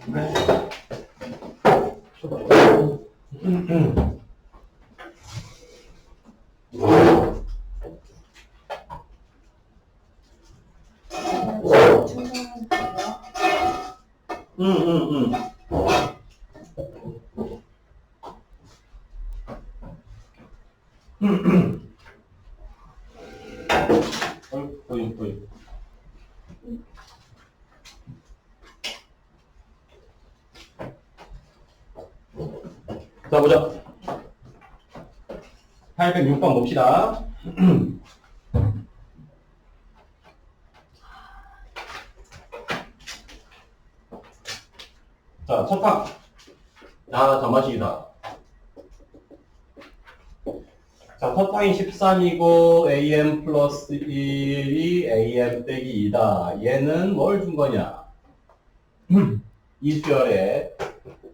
그래. 어이. 자, 보자. 806번 봅시다. 자, 첫 항. 자, 점화식이다. 자, 첫 항이 13이고, am 플러스 1이 am 빼기 2다. 얘는 뭘 준 거냐? 이 수열에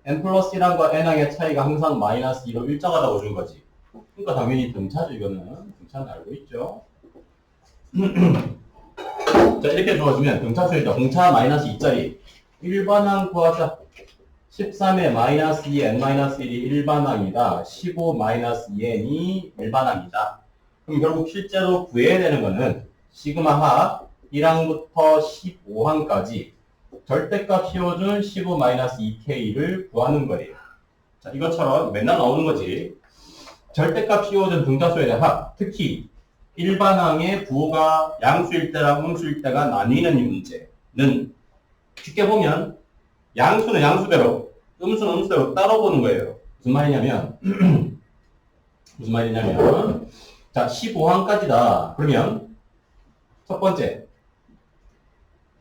n 플러스 1항과 n항의 차이가 항상 마이너스 2로 일정하다고 준 거지. 그러니까 당연히 등차죠, 이거는. 등차는 알고 있죠. 자, 이렇게 주어지면 등차 수열이다. 공차 마이너스 2짜리. 일반항 구하자. 13에 마이너스 2, n 마이너스 1이 일반항이다. 15 마이너스 2n이 일반항이다. 그럼 결국 실제로 구해야 되는 거는 시그마 하 1항부터 15항까지 절대값 씌워준 15 마이너스 2k를 구하는 거예요. 자, 이것처럼 맨날 나오는 거지. 절대값 씌워준 등차수열의 합, 특히 일반항의 부호가 양수일 때랑 음수일 때가 나뉘는 이 문제는 쉽게 보면 양수는 양수대로, 음수는 음수대로 따로 보는 거예요. 무슨 말이냐면, 자, 15항까지다. 그러면, 첫 번째,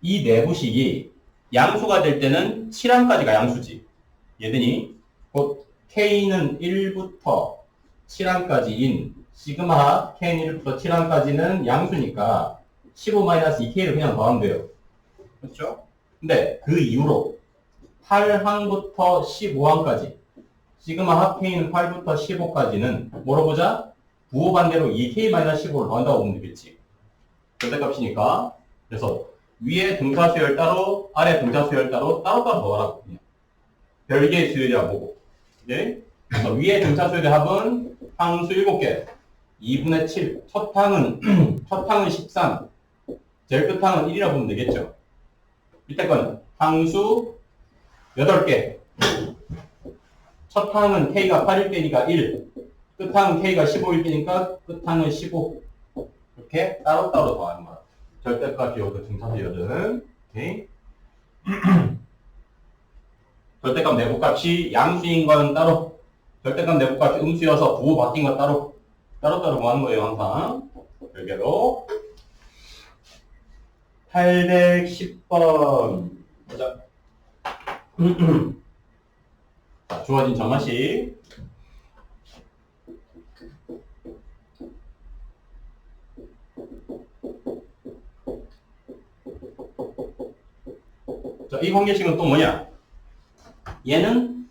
이 내부식이 양수가 될 때는 7항까지가 양수지. 얘들이, 곧, K는 1부터 7항까지인, 시그마 K는 1부터 7항까지는 양수니까, 15-2K를 그냥 더하면 돼요. 그렇죠? 근데, 그 이후로, 8항부터 15항까지 시그마 합K는 8부터 15까지는 뭐로 보자? 부호 반대로 2K-15를 더한다고 보면 되겠지. 절대값이니까. 그래서 위에 등차 수열 따로 아래 등차 수열 따로 따로따로 더하라고. 별개의 수열이라고 보고. 네? 그래서 위에 등차 수열의 합은 항수 7개 2분의 7. 첫 항은 13. 제일 끝항은 1이라고 보면 되겠죠. 밑에 거는 항수 8개. 첫 항은 K가 8일 때니까 1. 끝항은 K가 15일 때니까 끝항은 15. 이렇게 따로따로 더하는 거야. 절대값 기호도 등차수열은. 오케이. 절대값 내부값이 양수인 건 따로. 절대값 내부값이 음수여서 부호 바뀐 건 따로. 따로따로 구하는 거예요, 항상. 별개로. 810번. 보자. 자, 주어진 정화식. 자, 이 관계식은 또 뭐냐? 얘는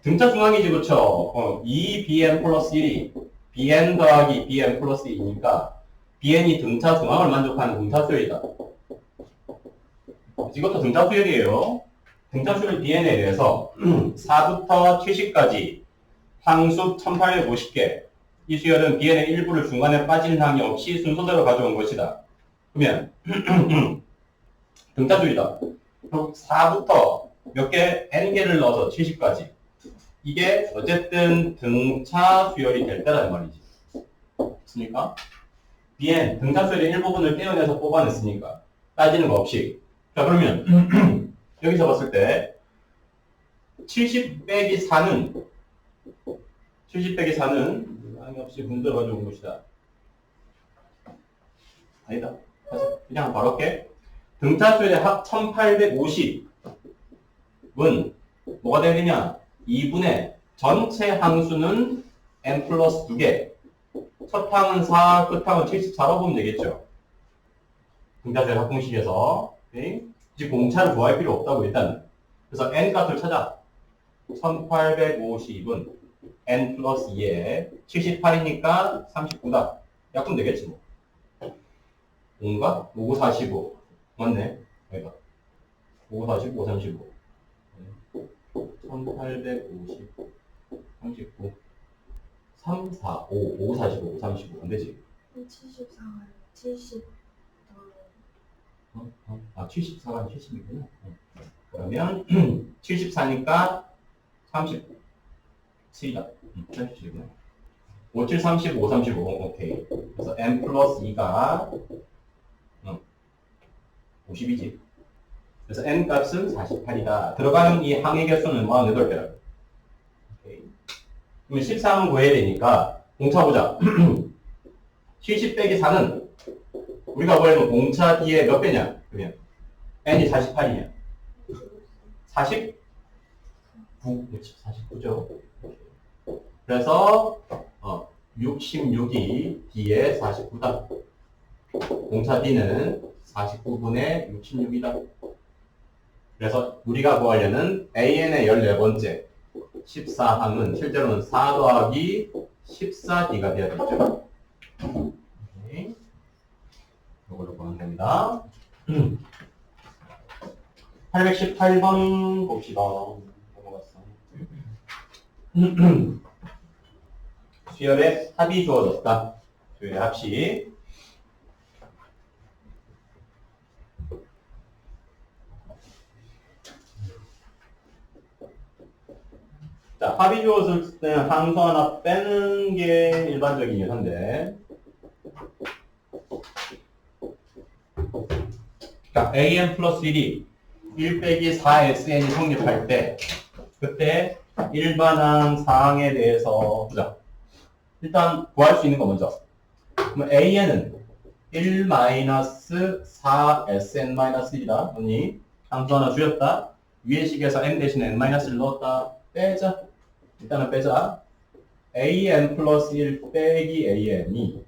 등차 중앙이지, 그쵸? 2bn 플러스 1이 bn 더하기 bn 플러스 2니까 bn이 등차 중앙을 만족하는 등차 수열이다. 이것도 등차 수열이에요. 등차 수열 bn에 대해서 4부터 70까지 항수 1850개. 이 수열은 bn의 일부를 중간에 빠지는 항이 없이 순서대로 가져온 것이다. 그러면 등차 수열이다. 4부터 몇 개, n개를 넣어서 70까지. 이게 어쨌든 등차 수열이 될 때라는 말이지. 맞습니까? bn, 등차 수열의 일부분을 떼어내서 뽑아냈으니까. 따지는 거 없이. 자, 그러면 여기서 봤을 때 70 빼기 4는 항이 없이 문제를 가져온 것이다. 아니다. 그냥 바로 할게. 등차 수열의 합 1850은 뭐가 돼야 되냐? 2분의 전체 항수는 n 플러스 2개. 첫 항은 4, 끝 항은 74로 보면 되겠죠. 등차 수열 합공식에서. 이제 공차를 구할 필요 없다고 일단은. 그래서 n 값을 찾아. 1850은 n 플러스 2에 78이니까 39다. 약분 되겠지 뭐. 5인가? 5, 45. 맞네. 여기다. 5, 45, 35. 1850, 39, 3, 4, 5, 5, 45, 35. 안 되지? 74요. 70. 아, 74가 70이구나. 그러면 74니까 39. 7이다. 37이구나. 5, 7, 35, 35. 오케이. 그래서 n 플러스 2가 50이지. 그래서 n 값은 48이다. 들어가는 이 항의 개수는 48개라. 오케이. 그러면 13은 구해야 되니까 공차 보자. 70 빼기 4는 우리가 구하면 공차 뒤에 몇 배냐? 그러면 n이 48이냐? 49? 그렇지. 49죠. 그래서 66이 D에 49다. 공차 D는 49분의 66이다. 그래서 우리가 구하려는 AN의 14번째 14항은 실제로는 4 더하기 14D가 되어야겠죠. 네. 이걸로 구하는 겁니다. 818번 봅시다. 넘어갔어. 수열의 합이 주어졌다. 수열의 합식. 자, 합이 주어졌을 때는 항수 하나 빼는 게 일반적이긴 한데. 자, AN 플러스 1이 1 빼기 4SN이 성립할 때, 그때 일반항 사항에 대해서 보자. 일단 구할 수 있는 거 먼저. 그럼 AN은 1-4SN-1이다. 언니 함수 하나 주었다. 위의 식에서 n 대신에 n-1을 넣었다. 빼자. 일단은 빼자. AN 플러스 1 빼기 AN이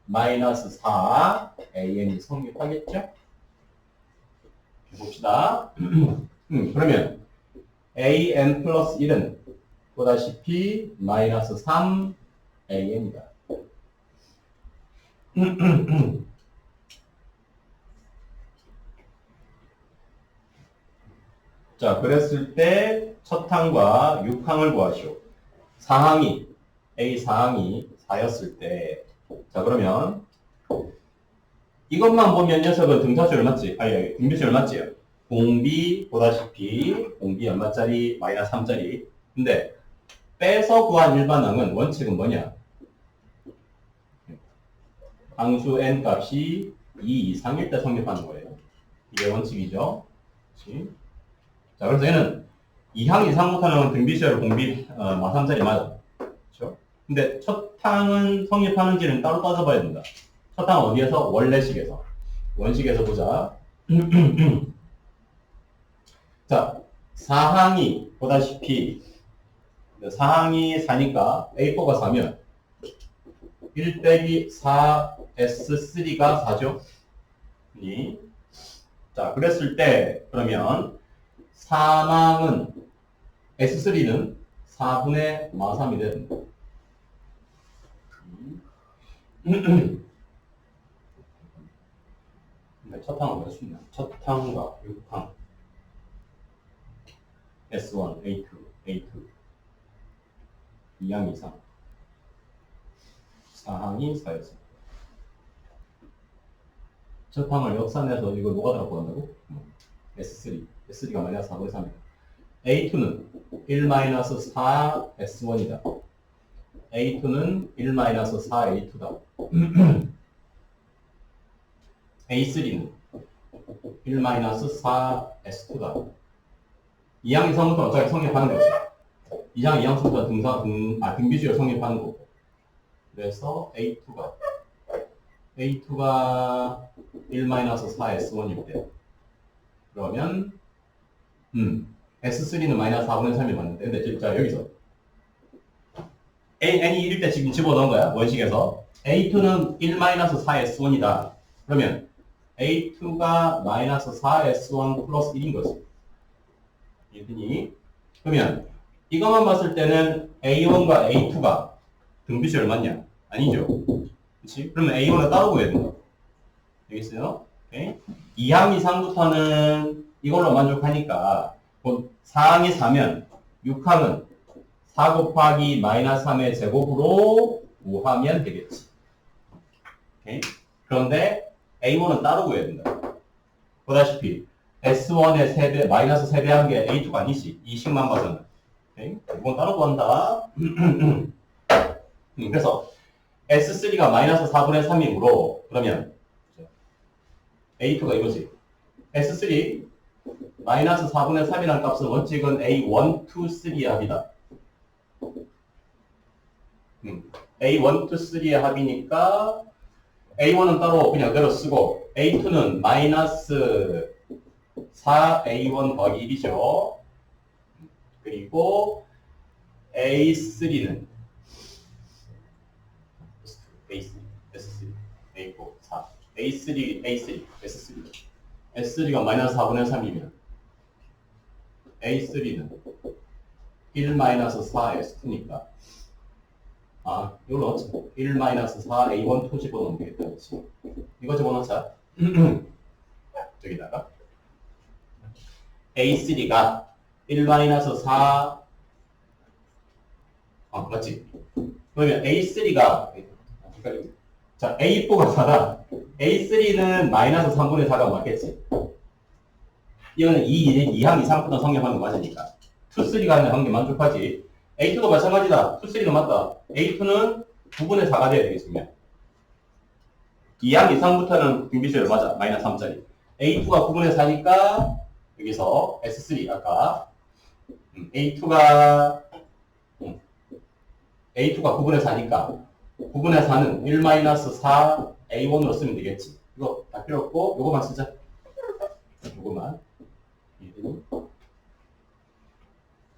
마이너스 4 AN이 성립하겠죠? 봅시다. 그러면 AN 플러스 1은 보다시피 마이너스 3 AN이다. 자, 그랬을 때 첫 항과 6항을 구하시오. 4항이 A 4항이 4였을 때, 자 그러면 이것만 보면 녀석은 등차수 얼마지? 아니, 등비수 얼마지요? 공비 보다시피 공비 얼마짜리? 마이너스 3짜리. 근데 빼서 구한 일반항은 원칙은 뭐냐? 항수 n 값이 2 이상일 때 성립하는 거예요. 이게 원칙이죠. 그렇지? 자, 그래서 얘는 2항 이상부터는 등비수열 공비 마 3짜리 맞아. 그렇죠? 근데 첫 항은 성립하는지는 따로 따져봐야 된다. 첫 항은 어디에서? 원래식에서. 원식에서 보자. 자, 4항이 보다시피 4항이 4니까 A4가 4면 1 빼기 4S3가 4죠. 자, 그랬을 때 그러면 4망은 S3는 4분의 마3이 됩니다. 첫 항은 몇 수 있나? 첫 항과 6항 S1, A2, A2 2항 이상 4항이 4였습니다. 첫 항을 역산해서 이걸 뭐가 들어가고 한다고? S3, S3가 마이너스 4분의 3이다. A2는 1-4 S1이다. A2는 1-4 A2다. A3는 1-4 S2다. 2항 이상부터 어차피 성립하는 거지. 2항 이항수부터 등비수열 성립하는 거고. 그래서 A2가 1-4 S1일 때. 그러면, S3는 마이너스 4분의 3이 맞는데. 근데, 자, 여기서. n이 1일 때 지금 집어넣은 거야. 원식에서. A2는 1-4 S1이다. 그러면, A2가 마이너스 4 S1 플러스 1인 거지. 이더니, 그러면, 이것만 봤을 때는 A1과 A2가 등비수 얼마냐? 아니죠. 그치? 그러면 A1을 따로 구해야 된다. 되겠어요? 오케이? 2항 이상부터는 이걸로 만족하니까, 4항이 4면 6항은 4 곱하기 마이너스 3의 제곱으로 구하면 되겠지. 오케이? 그런데 A1은 따로 구해야 된다. 보다시피 S1의 세배, 마이너스 세배한 게 A2가 아니지. 이 식만 봐서는. 오케이? 이건 따로 구한다. 그래서 S3가 마이너스 4분의 3이므로 그러면 A2가 이거지. S3 마이너스 4분의 3이라는 값은 원칙은 A1, 2, 3의 합이다. A1, 2, 3의 합이니까 A1은 따로 그냥 그대로 쓰고 A2는 마이너스 4A1 더하기 1이죠. 그리고 A3는 S3, A4, 4, A3, S3. S3가 마이너스 4분의 3이면 A3는 1 마이너스 4 S2니까 이걸 넣었지. 1 마이너스 4 A1 2 집어넣으면 되겠다. 그렇지. 이거 집어넣자. 저기다가 A3가 1 마이너스 4 맞지? 그러면 A3가 자, A4가 4다. A3는 마이너스 3분의 4가 맞겠지? 이거는 2항 이상부터 성립하는 거 맞으니까. 2, 3가 하는 확률 만족하지. A2도 마찬가지다. 2, 3도 맞다. A2는 9분의 4가 돼야 되겠습니다. 2항 이상부터는 등비수열 맞아. 마이너스 3짜리. A2가 9분의 4니까 여기서 S3 아까 A2가 9분의 4니까 9분의 4는 1 마이너스 4 A1으로 쓰면 되겠지. 이거 다 필요 없고 요거만 쓰자. 요거만.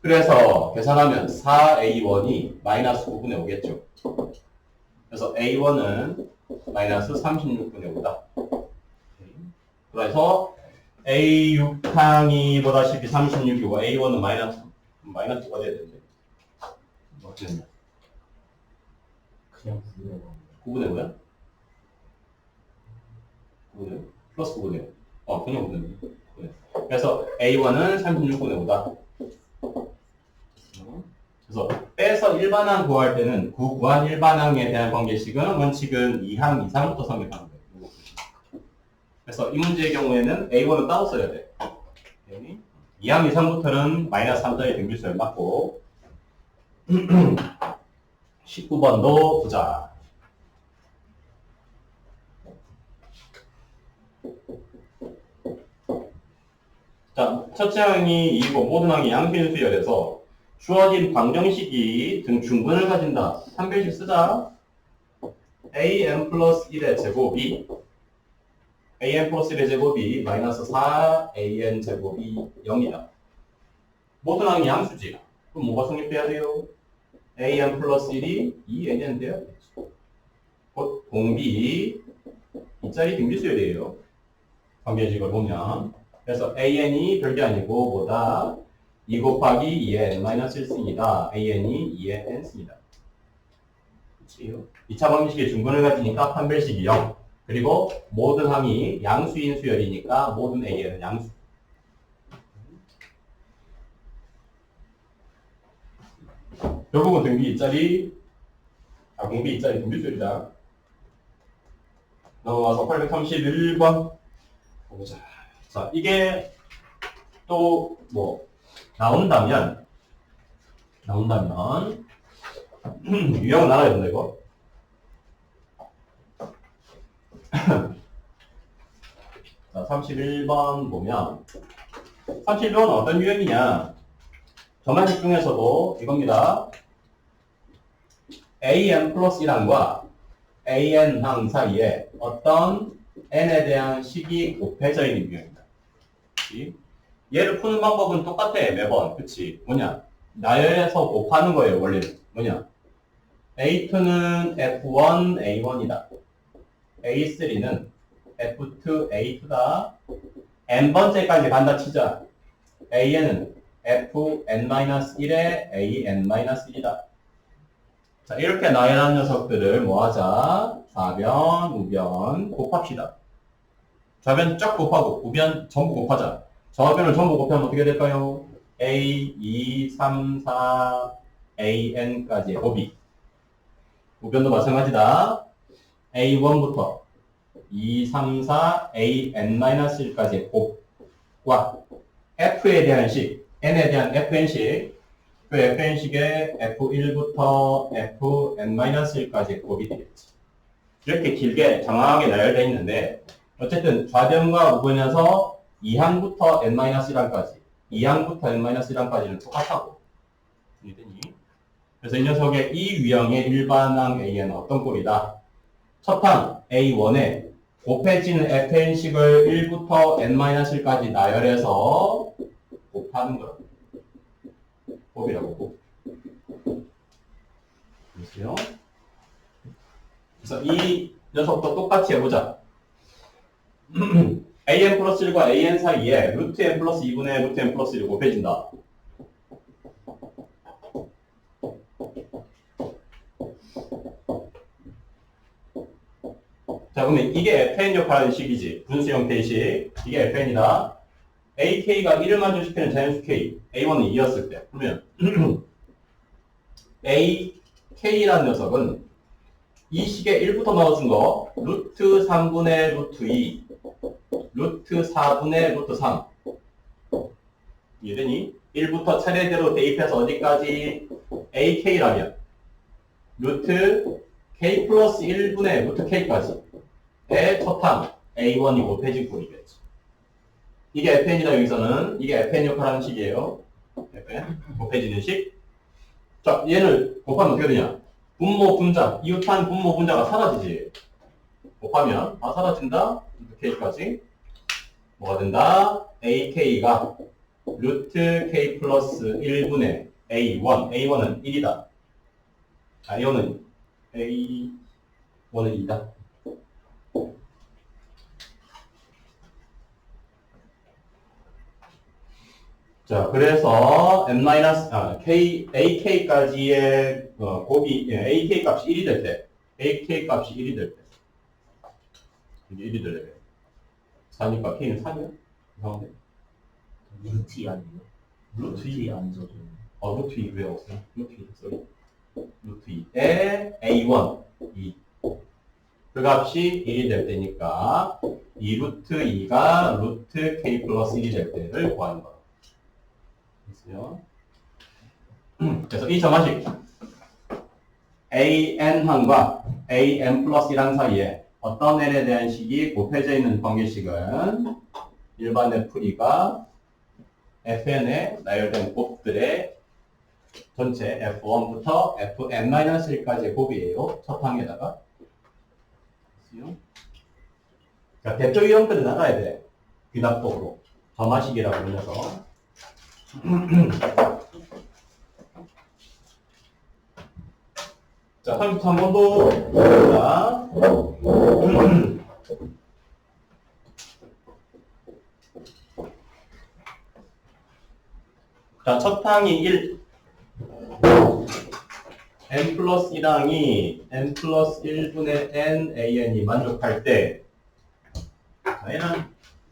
그래서 계산하면 4A1이 마이너스 9분의 5겠죠. 그래서 A1은 마이너스 36분의 5다. 그래서 A6항이 보다시피 36이고 A1은 마이너스가 돼야 되는데. 어떻게 됐냐? 그냥 9분의 5야? 9분의 5? 플러스 9분의 5. 그냥 9분의 5. 그래서 A1은 36분의 5다. 그래서 빼서 일반항 구할 때는 구한 일반항에 대한 관계식은 원칙은 2항 이상부터 성립하는 거예요. 그래서 이 문제의 경우에는 A1은 따로 써야 돼. 2항 이상부터는 마이너스 3짜리 등비수열 맞고 19번도 보자. 자, 첫째 항이 2고 모든 항이 양수인수열에서 주어진 방정식이 등 중근을 가진다. 한별씩 쓰자. an 플러스 1의 제곱이 an 플러스 1의 제곱이 마이너스 4an 제곱이 0이다. 모든 항이 양수지. 그럼 뭐가 성립돼야 돼요? an 플러스 1이 2n이 돼야 되죠. 곧 공비 2짜리 등비수열이에요. 관계식을 보면. 그래서 an이 별게 아니고 뭐다? 2 곱하기 2n 마이너스 1승이다. an이 2n n승이다. 그치요? 2차 방정식의 중근을 가지니까 판별식이 0. 그리고 모든 항이 양수인 수열이니까 모든 an은 양수. 결국은 등비 2짜리, 공비 2짜리 등비수열이다. 넘어와서 831번 보자. 자, 이게 또 뭐 나온다면 유형은 알아야 된다 이거. 자, 31번 보면 31번은 어떤 유형이냐? 점화식 중에서도 이겁니다. an 플러스 1항과 an항 사이에 어떤 n에 대한 식이 곱해져 있는 유형이다. 얘를 푸는 방법은 똑같아 매번. 그치? 뭐냐? 나열해서 곱하는 거예요 원래는. 뭐냐? A2는 F1 A1이다. A3는 F2 A2다. n번째까지 간다 치자. AN은 Fn-1의 AN-1이다. 자, 이렇게 나열한 녀석들을 뭐하자? 좌변, 우변 곱합시다. 좌변 쫙 곱하고 우변 전부 곱하자. 좌변을 전부 곱하면 어떻게 될까요? A, 2, 3, 4, AN까지의 곱이. 우변도 마찬가지다. A1부터 2, 3, 4, AN-1까지의 곱과 F에 대한 식, N에 대한 FN식, 그 FN식의 F1부터 Fn-1까지의 곱이 되겠지. 이렇게 길게 장황하게 나열되어 있는데 어쨌든 좌변과 우변에서 2항부터 n-1항까지 2항부터 n-1항까지는 똑같다고. 이해되니? 그래서 이 녀석의 이 유형의 일반항 A는 어떤 꼴이다? 첫 항 A1에 곱해지는 fn식을 1부터 n-1까지 나열해서 곱하는 거라고. 곱이라고 곱. 보세요. 그래서 이 녀석도 똑같이 해보자. an 플러스 1과 an 사이에 루트 n 플러스 2분의 루트 n 플러스 1을 곱해진다. 자, 그러면 이게 fn 역할하는 식이지. 분수 형태의 식. 이게 fn이다. ak가 1을 만족시키는 자연수 k. a1은 2였을 때. 그러면 ak라는 녀석은 이 식에 1부터 넣어준 거 루트 3분의 루트 2 루트 4분의 루트 3 이해되니? 1부터 차례대로 대입해서 어디까지? ak라면 루트 k 플러스 1분의 루트 k까지 의 첫항 a1이 곱해진 꼴이겠지. 이게 fn이다. 여기서는 이게 fn 역할하는 식이에요. fn 곱해지는 식. 자, 얘를 곱하면 어떻게 되냐? 분모 분자, 이웃한 분모 분자가 사라지지. 곱하면 다 사라진다. 루트 k까지 뭐가 된다? ak가 루트 k 플러스 1분의 a1. a1은 1이다. a1은 2다. 자, 그래서 ak까지의 곱이, ak 값이 1이 될 때, ak 값이 1이 될 때, 이게 1이 될 때, 4니까 k는 4냐? 이상한데? 루트 2 아니에요? 루트 2? 안 써도 루트 2 왜 없어? 루트 2, 쏘리. 루트 2에 a1, 2. 그 값이 1이 될 때니까, 이 루트 2가 루트 k 플러스 1이 될 때를 구하는 거야. 그래서 이 정화식 an항과 an 플러스 1항 사이에 어떤 n에 대한 식이 곱해져 있는 관계식은 일반의 풀이가 fn에 나열된 곱들의 전체 f1부터 fn-1까지의 곱이에요. 첫 항에다가. 그러니까 대표 유형들은 알아야 돼. 귀납법으로. 정화식이라고 불려서. 자, 33번도 봅니다. 자, 첫 항이 1. n 플러스 1항이 n 플러스 1분의 n an이 만족할 때, 자, 얘는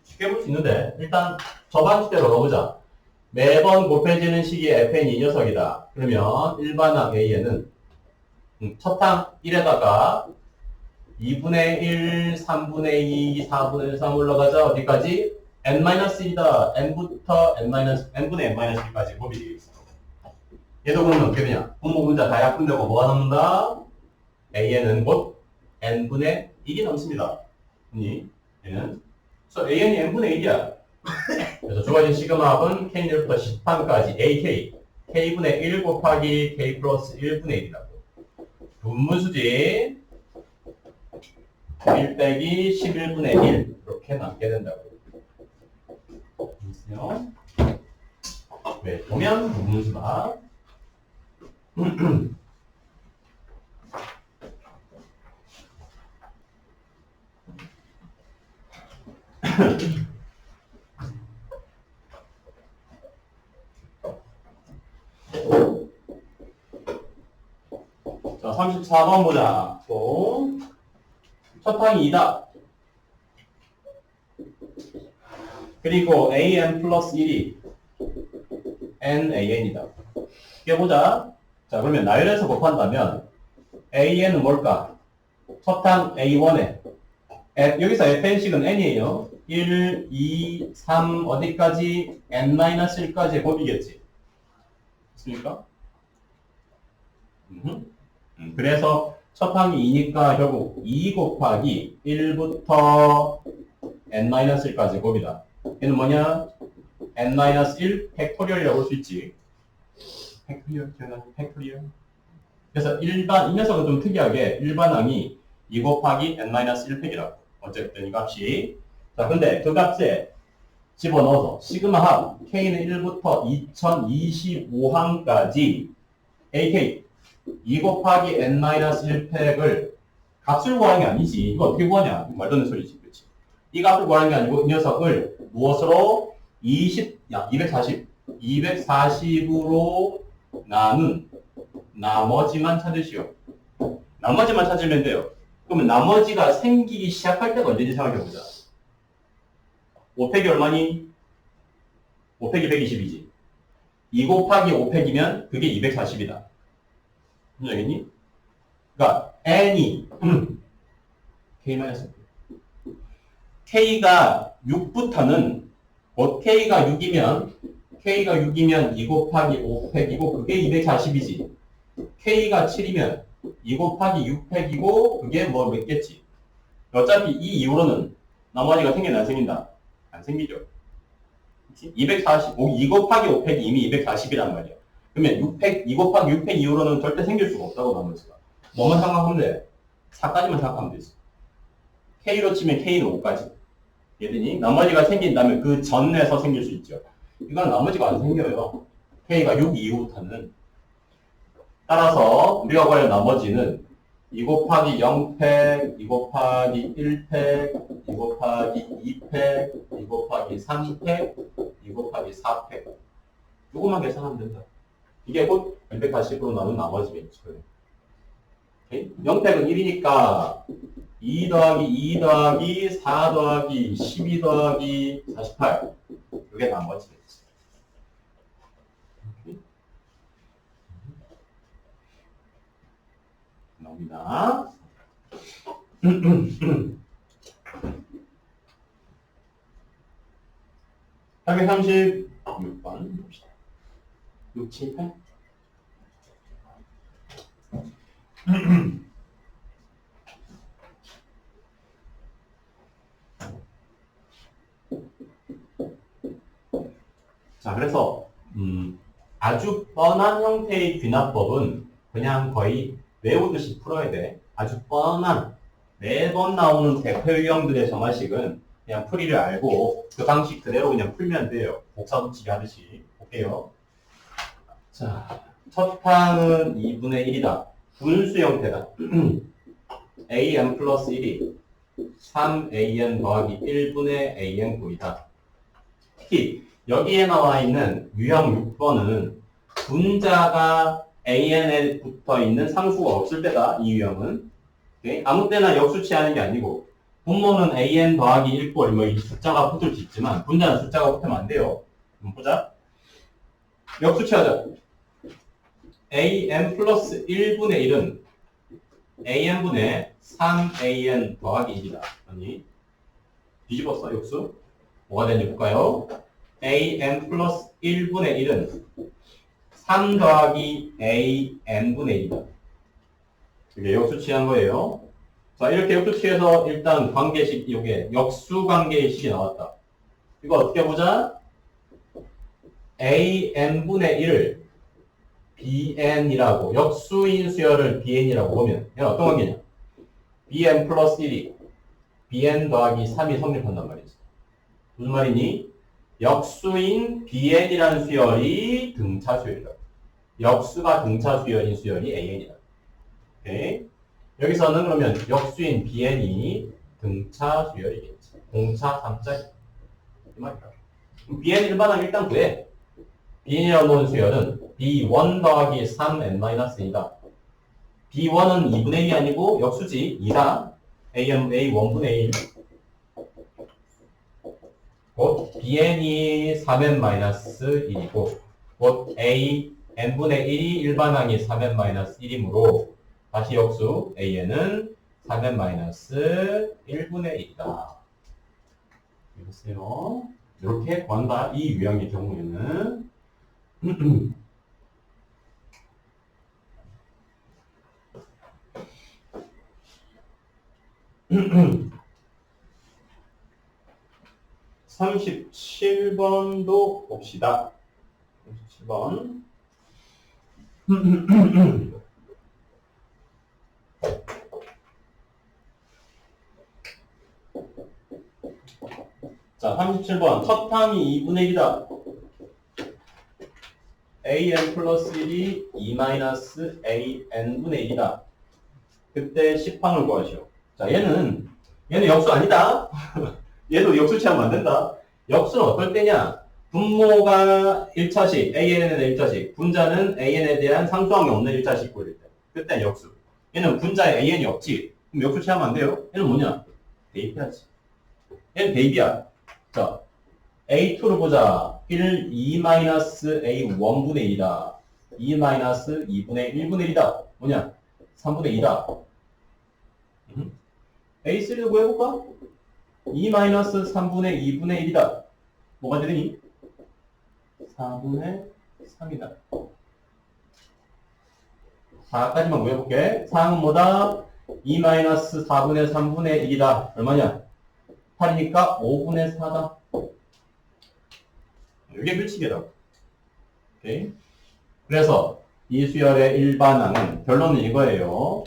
쉽게 볼 수 있는데, 일단 저 방식대로 넣어보자. 매번 곱해지는 식이 fn이 이 녀석이다. 그러면 일반항 a는 첫 항 1에다가 2분의 1, 3분의 2, 4분의 3 올라가자. 어디까지? n-1이다. n부터 n분의 n-1까지 곱이 되겠어. 얘도 그러면 어떻게 되냐? 분모 분자 다 약분되고 뭐가 남는다? an은 곧 n분의 1이 남습니다. 얘는. 그래서 an이 n분의 1이야. 그래서 주어진 시그마합은 k1부터 10항까지 ak k분의 1 곱하기 k 플러스 1분의 1이라고. 분무수지 1 빼기 11분의 1 이렇게 남게 된다고. 보세요. 왜 보면 분무수다. 자, 34번 보자. 또 첫 항이 2다. 그리고 an 플러스 1이 NAN이다. 깨보자. 자, 그러면 나열해서 곱한다면 AN은 뭘까? 첫항 A1에 여기서 FN식은 N이에요. 1, 2, 3 어디까지? N-1까지의 곱이겠지. 맞습니까? 그래서 첫항이 2니까 결국 2 곱하기 1부터 N-1까지 곱이다. 얘는 뭐냐? N-1 팩토리얼이라고 볼 수 있지. 팩토리얼, 기억나요? 팩토리얼. 그래서 이 녀석은 좀 특이하게 일반항이 2 곱하기 N-1팩이라고. 어쨌든 이 값이. 자, 근데 그 값에 집어넣어서 시그마 합 K는 1부터 2025항까지 AK 2 곱하기 N-1팩을 값을 구하는 게 아니지. 이거 어떻게 구하냐? 말도 안 되는 소리지. 그렇지? 이 값을 구하는 게 아니고 이 녀석을 무엇으로? 240으로 나눈 나머지만 찾으시오. 나머지만 찾으면 돼요. 그러면 나머지가 생기기 시작할 때가 언제인지 생각해보자. 5팩이 얼마니? 5팩이 120이지. 2 곱하기 5팩이면 그게 240이다. 무슨 얘기니? 그러니까 n이 K가 6부터는 K가 6이면 2 곱하기 5팩이고 그게 240이지. K가 7이면 2 곱하기 6팩이고 그게 뭐 몇겠지. 어차피 이 이후로는 나머지가 생기나 안 생긴다? 안 생기죠. 240, 2 곱하기 5팩이 이미 240이란 말이야. 그러면 2 곱하기 6팩 이후로는 절대 생길 수가 없다고 나머지가. 뭐만 생각하면 돼? 4까지만 생각하면 되지. K로 치면 K는 5까지. 얘들이 나머지가 생긴다면 그 전에서 생길 수 있죠. 이건 나머지가 안 생겨요. K가 6 이후부터는. 따라서 우리가 구할 나머지는 2 곱하기 0팩, 2 곱하기 1팩, 2 곱하기 2팩, 2 곱하기 3팩, 2 곱하기 4팩. 요것만 계산하면 된다. 이게 곧 280으로 나눈 나머지겠죠. 0팩은 1이니까 2 더하기 2 더하기 4 더하기 12 더하기 48. 이게 나머지겠지. 나옵니다. 836번 봅시다. 6, 7, 8. 자, 그래서 아주 뻔한 형태의 귀납법은 그냥 거의 외우듯이 풀어야 돼. 아주 뻔한 매번 나오는 대표 유형들의 정화식은 그냥 풀이를 알고 그 방식 그대로 그냥 풀면 돼요. 복사붙이기 하듯이. 볼게요. 자, 첫 항은 2분의 1이다. 분수 형태다. an 플러스 1이 3an 더하기 1분의 an 꼴이다. 특히 여기에 나와 있는 유형 6번은 분자가 an에 붙어 있는 상수가 없을 때다. 이 유형은. 오케이? 아무 때나 역수치하는 게 아니고 분모는 an 더하기 1꼴 뭐 이 숫자가 붙을 수 있지만 분자는 숫자가 붙으면 안 돼요. 보자. 역수치하자. an 플러스 1분의 1은 an분의 3an 더하기 1이다. 아니 뒤집었어 역수. 뭐가 되는지 볼까요? an 플러스 1분의 1은 3 더하기 an분의 1이다. 이게 역수치한 거예요. 자, 이렇게 역수치해서 일단 관계식, 이게 역수 관계식이 나왔다. 이거 어떻게 보자? an분의 1을 bn이라고, 역수인 수열을 bn이라고 보면, 얘는 어떤 관계냐? bn 플러스 1이 bn 더하기 3이 성립한단 말이지. 무슨 말이니? 역수인 bn이라는 수열이 등차 수열이다. 역수가 등차 수열인 수열이 an이다. 오케이? 여기서는 그러면 역수인 bn이 등차 수열이겠지. 공차 3자리. 이 말이다. bn 일반항 일단 구해. bn이라고 놓은 수열은 b1 더하기 3n-이다. b1은 2분의 1이 아니고 역수지 2다. a1분의 1. 곧 bn이 3n-1이고 곧 a n분의 1이 일반항이 4n 마이너스 1이므로 다시 역수 an은 4n 마이너스 1분의 1이다. 보세요. 이렇게 구한다. 이 유형의 경우에는 37번도 봅시다. 37번. 자, 37번. 첫 항이 2분의 1이다. an 플러스 1이 2 마이너스 an분의 1이다. 그때 10항을 구하시오. 자, 얘는 역수 아니다. 얘도 역수 취하면 안 된다. 역수는 어떨 때냐? 분모가 1차식, an에 대한 1차식, 분자는 an에 대한 상수항이 없는 1차식 구일 때. 그때 역수. 얘는 분자에 an이 없지. 그럼 역수 취하면 안 돼요. 얘는 뭐냐? 대입해야지. 얘는 대입이야. 자, a2를 보자. 2-a1분의 1이다. 2-2분의 1분의 1이다. 뭐냐? 3분의 2다. a3를 구해볼까? 2-3분의 2분의 1이다. 뭐가 되니? 4분의 3이다. 4까지만 구해볼게. 4는 뭐다? 2-4분의 3분의 1이다. 얼마냐? 8이니까 5분의 4다. 이게 규칙이라고. 오케이? 그래서 이 수열의 일반항은, 결론은 이거예요.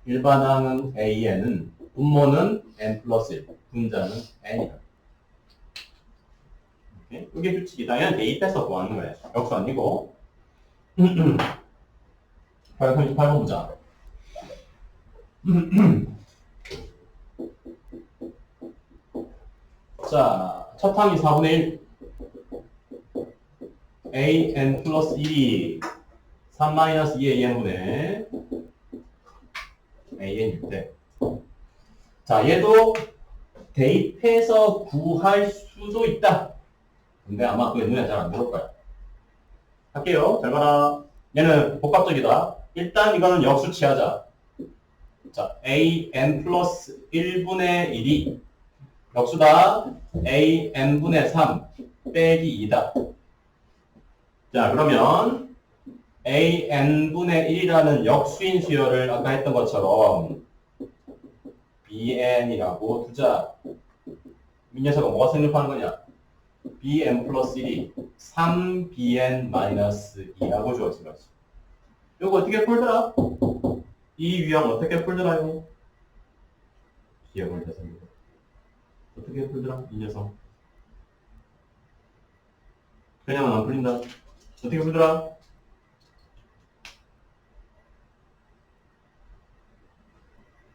일반항은 an은, 분모는 n 플러스 1, 분자는 n이다. 오케이? 이게 규칙이다. 얘는 대입해서 구하는 거예요. 역수 아니고. 38번 보자. 자, 첫 항이 4분의 1. an 플러스 1이 3-2an분의 an일 때. 자, 얘도 대입해서 구할 수도 있다. 근데 아마 그게 눈에 잘 안 들어올 거야. 할게요. 잘 봐라. 얘는 복합적이다. 일단 이거는 역수 취하자. 자, an 플러스 1분의 1이 역수다. an분의 3 빼기 2다. 자, 그러면 an분의 1이라는 역수인 수열을 아까 했던 것처럼 bn이라고 두자. 이 녀석은 뭐가 성립하는 거냐? bn 플러스 1이 3bn 마이너스 2라고 주어진 거지. 이거 어떻게 풀더라? 이 유형 어떻게 풀더라요? 기억을 해서 어떻게 풀더라? 이 녀석. 그냥은 안 풀린다. 어떻게 풀더라?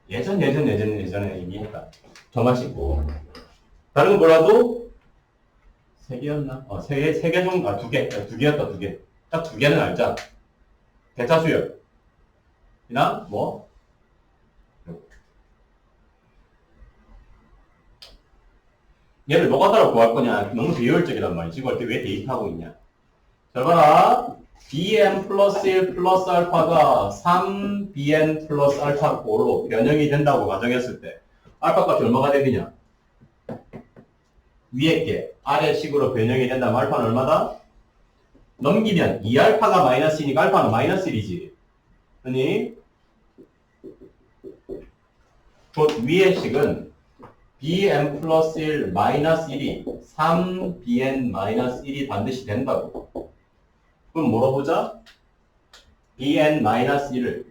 예전에 이미 했다. 저만 씻고. 다른 거 몰라도 세 개였나? 세 개 정도, 두 개였다, 두 개. 딱 두 개는 알자. 대차 수열. 이나, 뭐? 얘를 노가다로 구할 거냐? 너무 비효율적이란 말이지. 이걸 왜 대입하고 있냐? 잘 봐라. bn 플러스 1 플러스 알파가 3bn 플러스 알파 꼴로 변형이 된다고 가정했을 때 알파 값이 얼마가 되느냐? 위에 게 아래 식으로 변형이 된다면 알파는 얼마다? 넘기면 2알파가 마이너스 2니까 알파는 마이너스 1이지. 그러니 곧 위의 식은 bn 플러스 1 마이너스 1이 3bn 마이너스 1이 반드시 된다고. 그럼 물어보자. bn 마이너스 1을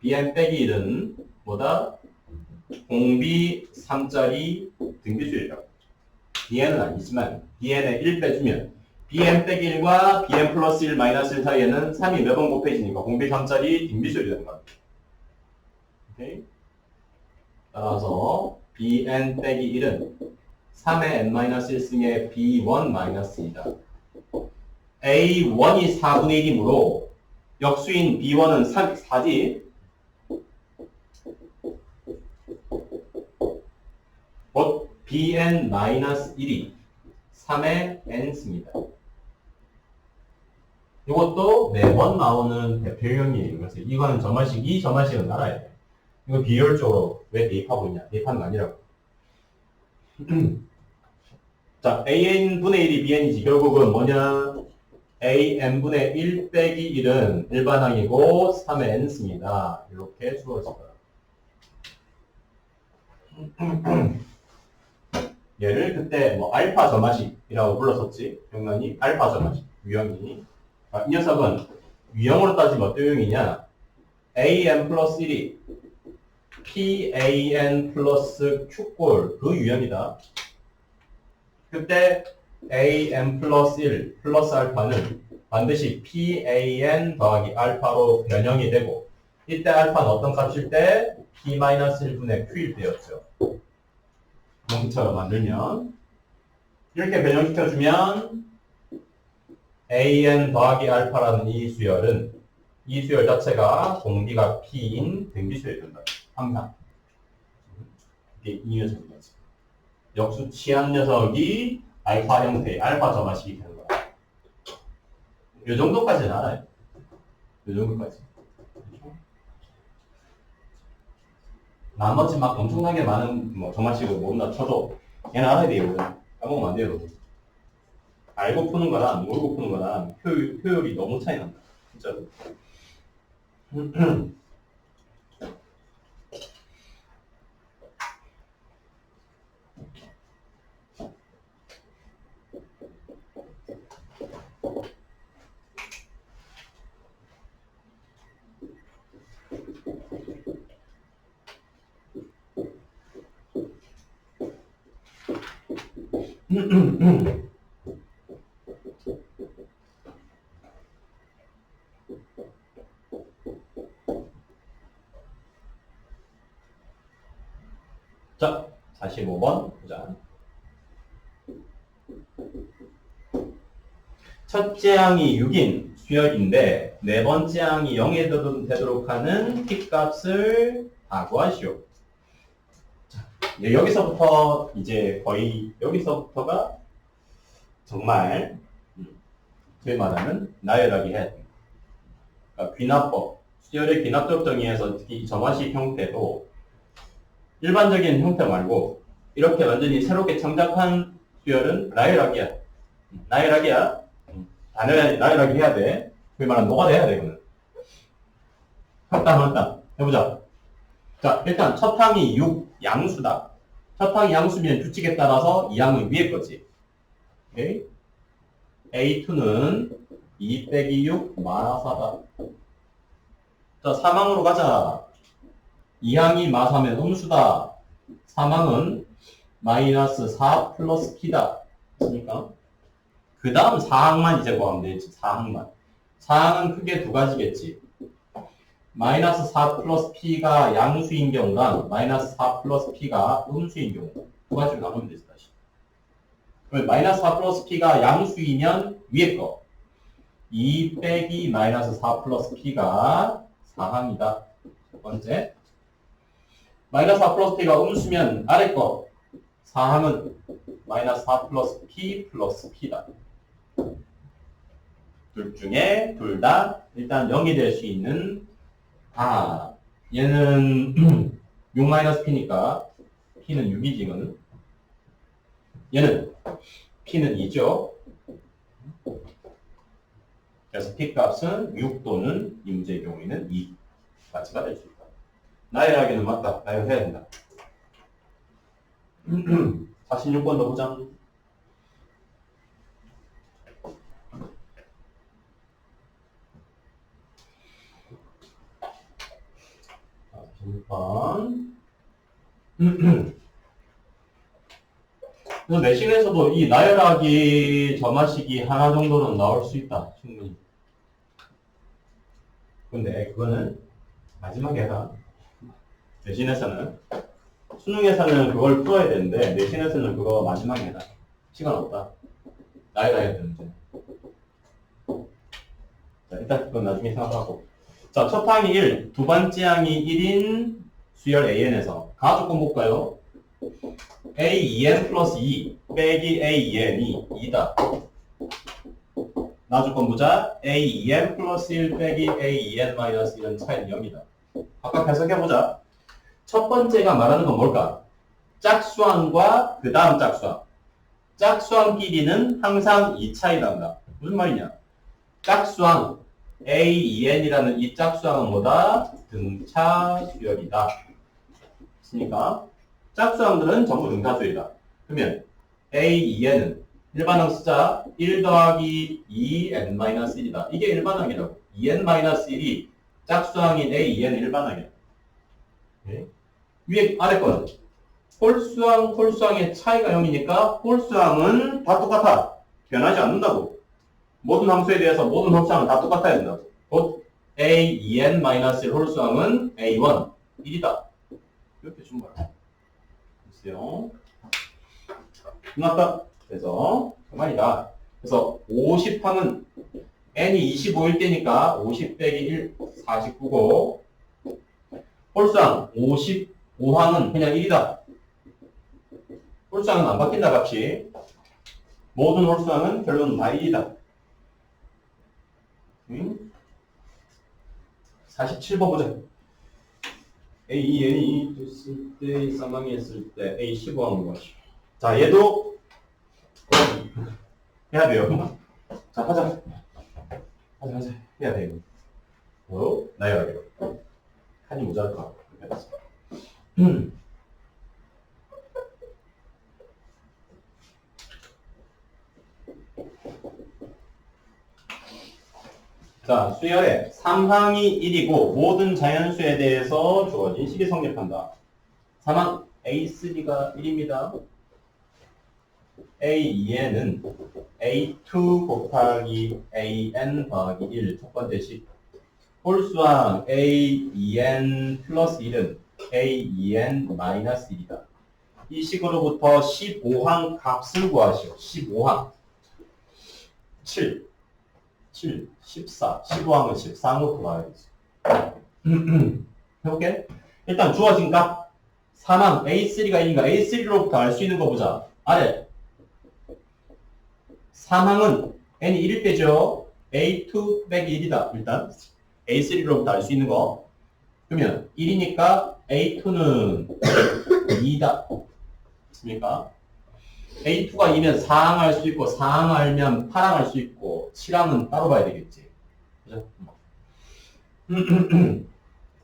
bn 빼기 1은 뭐다? 공비 3짜리 등비수열이라고. bn은 아니지만 bn에 1 빼주면 bn 빼기 1과 bn 플러스 1 마이너스 1 사이에는 3이 몇 번 곱해지니까 공비 3짜리 등비수열이 되는 거야. 오케이? 따라서 bn 빼기 1은 3의 n-1승의 b1 마이너스 2다. a1이 4분의 1이므로 역수인 b1은 4지. 곧 bn-1이 3의 n승이다. 이것도 매번 나오는 대표형이에요. 그래서 이거는 점화식, 이 점화식은 알아야 돼. 이거 비효율적으로 왜 대입하고 있냐? 대입하는 거 아니라고. 자, AN분의 1이 BN이지. 결국은 뭐냐? AN분의 1 빼기 1은 일반항이고 3의 n승이다. 이렇게 주어질 거야. 얘를 그때 뭐 알파 점화식이라고 불렀었지. 병난이 알파 점화식. 유형이. 이 녀석은 유형으로 따지면 어떤 유형이냐? AN 플러스 1이 PAN 플러스 Q꼴 그 유형이다. 그때 AN 플러스 1 플러스 알파는 반드시 PAN 더하기 알파로 변형이 되고 이때 알파는 어떤 값일 때? P-1분의 Q일 때였죠. 공처럼 만들면 이렇게 변형시켜주면 AN 더하기 알파라는 이 수열은 이 수열 자체가 공비가 P인 등비수열이 된다. 항상. 이게 이 녀석이지. 역수치한 녀석이 알파 형태의 알파 점화식이 되는 거야. 이 정도까지는 알아요. 이 정도까지. 나머지 막 엄청나게 많은 뭐 점화식을 모른다 쳐도 얘는 알아야 돼요. 까먹으면 안 돼요. 알고 푸는 거랑 모르고 푸는 거랑 효율이 너무 차이 난다. 진짜로. 자, 45번 보자. 첫째 항이 6인 수열인데 네 번째 항이 0에 되도록 하는 P값을 다 구하시오. 자, 여기서부터 이제 거의 여기서부터가 정말 소위 말하는 나열하기 해야 됩니다. 그러니까 귀납법, 수열의 귀납적 정의에서 특히 점화식 형태도 일반적인 형태 말고 이렇게 완전히 새롭게 창작한 수열은 나열하기야. 나열하기야. 나열하기 해야 돼. 소위 말하는 노가다 해야 돼, 이거는. 한땀 해보자. 자, 일단 첫 항이 6 양수다. 첫 항이 양수면 규칙에 따라서 이 항은 위에 거지. 오케이? A2는 2 빼기 6 마사다. 자, 3항으로 가자. 2항이 마사면 음수다. 3항은 마이너스 4 플러스 P다. 그러니까 그 다음 4항만 이제 구하면 되지. 4항만. 4항은 크게 두 가지겠지. 마이너스 4 플러스 P가 양수인 경우랑 마이너스 4 플러스 P가 음수인 경우. 두 가지로 나누면 되지, 다시. 그러면 마이너스 4 플러스 P가 양수이면 위에 거. 2 빼기 마이너스 4 플러스 P가 4항이다. 첫 번째. 마이너스 4 플러스 P가 음수면 아래 거. 4항은 마이너스 4 플러스 P 플러스 P다. 둘 중에 둘 다 일단 0이 될 수 있는 얘는 6 마이너스 P니까 P는 6이지 이거는. 얘는 P는 2죠. 그래서 P 값은 6 또는 이 문제의 경우에는 2까지가 될 수 있다. 나열하기는 맞다. 나열해야 된다. 46번 더 보자. 그래서 내신에서도 이 나열하기 점화식이 하나 정도는 나올 수 있다. 충분히. 근데 그거는 마지막에 해라. 내신에서는 수능에서는 그걸 풀어야 되는데 내신에서는 그거 마지막에 해라. 시간 없다. 나열해야 되는데. 자, 일단 그건 나중에 생각하고. 자, 첫 항이 1, 두 번째 항이 1인 수열 AN에서 가조건 볼까요? A2N 플러스 2 빼기 A2N이 2다. 나주권 보자. A2n 플러스 1 빼기 A2n 마이너스 1은 차이는 0이다. 각각 해석해보자. 첫 번째가 말하는 건 뭘까? 짝수항과 그 다음 짝수항. 짝수항끼리는 항상 이 차이 난다. 무슨 말이냐? 짝수항 A2n이라는 이 짝수항은 뭐다? 등차 수열이다. 있으니까 짝수항들은 전부 등차 수열이다. 그러면 A2n은 일반항 쓰자. 1 더하기 2n-1이다. 이게 일반항이라고. 2n-1이 짝수항인 A2n 일반항이야. 네? 위에 아래 거는 홀수항, 홀수항의 차이가 0이니까 홀수항은 다 똑같아. 변하지 않는다고. 모든 함수에 대해서 모든 홀수항은 다 똑같아야 된다고. 곧 A2n-1 홀수항은 A1, 1이다. 이렇게 준 거야. 보세요. 끝났다. 그래서 그만이다. 그래서 50항은 n이 25일 때니까 50 빼기 1, 49고 홀수항 55항은 그냥 1이다. 홀수항은 안 바뀐다 값이. 모든 홀수항은 결론은 다 1이다. 47번 보자. A, N이 됐을 때, 쌍방이 했을 때 A 15항 것이. 자, 얘도 해야 돼요. 자, 하자. 해야 돼요. 나야 돼요. 칸이 모자랄까? 자, 수열에 3항이 1이고 모든 자연수에 대해서 주어진 식이 성립한다. 3항 A3가 1입니다. A2n은 A2 곱하기 AN 더하기 1 첫 번째 식. 홀수항 A2n 플러스 1은 A2n 마이너스 1이다. 이 식으로부터 15항 값을 구하시오. 15항 7, 14, 15항은 14항부터 가야겠지. 해볼게. 일단 주어진 값 3항 A3가 1인가 A3로부터 알 수 있는 거 보자. 아래 3항은 n이 1일 때죠. A2 빼기 1이다. 일단 A3로부터 알 수 있는 거. 그러면 1이니까 A2는 2다. 맞습니까? A2가 2면 4항 알 수 있고 4항 알면 8항 알 수 있고 7항은 따로 봐야 되겠지. 그죠?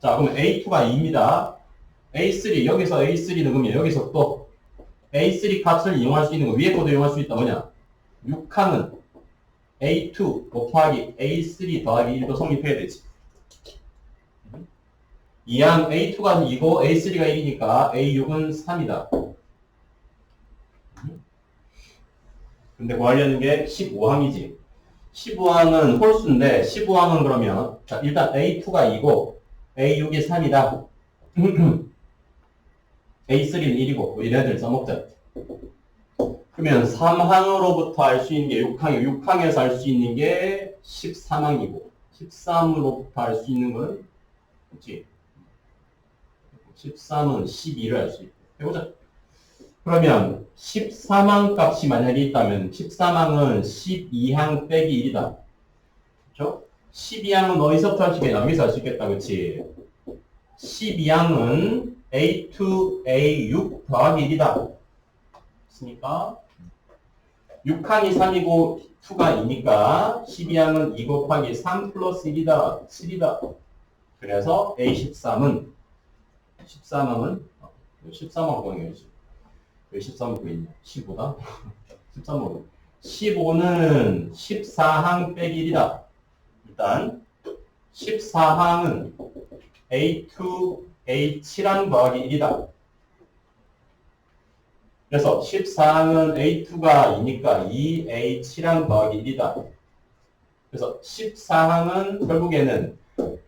자, 그러면 A2가 2입니다. A3, 여기서 A3는 그러면 여기서 또 A3 값을 이용할 수 있는 거 위에 것도 이용할 수 있다. 뭐냐? 6항은 A2 곱하기 A3 더하기 1도 성립해야 되지. 2항 A2가 2고 A3가 1이니까 A6은 3이다. 근데 구하려는 게 15항이지. 15항은 홀수인데 15항은 그러면 자, 일단 A2가 2고 A6이 3이다. A3는 1이고 얘네들 써먹자. 그러면 3항으로부터 알 수 있는 게 6항이고 6항에서 알 수 있는 게 13항이고 13으로부터 알 수 있는 건 그렇지. 13은 12를 알 수 있고 해보자. 그러면 13항 값이 만약에 있다면 13항은 12항 빼기 1이다. 그렇죠? 12항은 어디서부터 할 수 있겠냐? 여기서 할 수 있겠다. 그렇지? 12항은 A2, A6 더하기 1이다. 있으니까 6항이 3이고 2가 2니까 12항은 2 곱하기 3 플러스 1이다. 7이다. 그래서 A13은 13항은 13항 구하는 왜 13은 왜 있냐? 15다? 13은 15는 14항 빼기 1이다. 일단 14항은 A2, A7항 더하기 1이다. 그래서 14항은 A2가 2니까 2A7항 더하기 1이다. 그래서 14항은 결국에는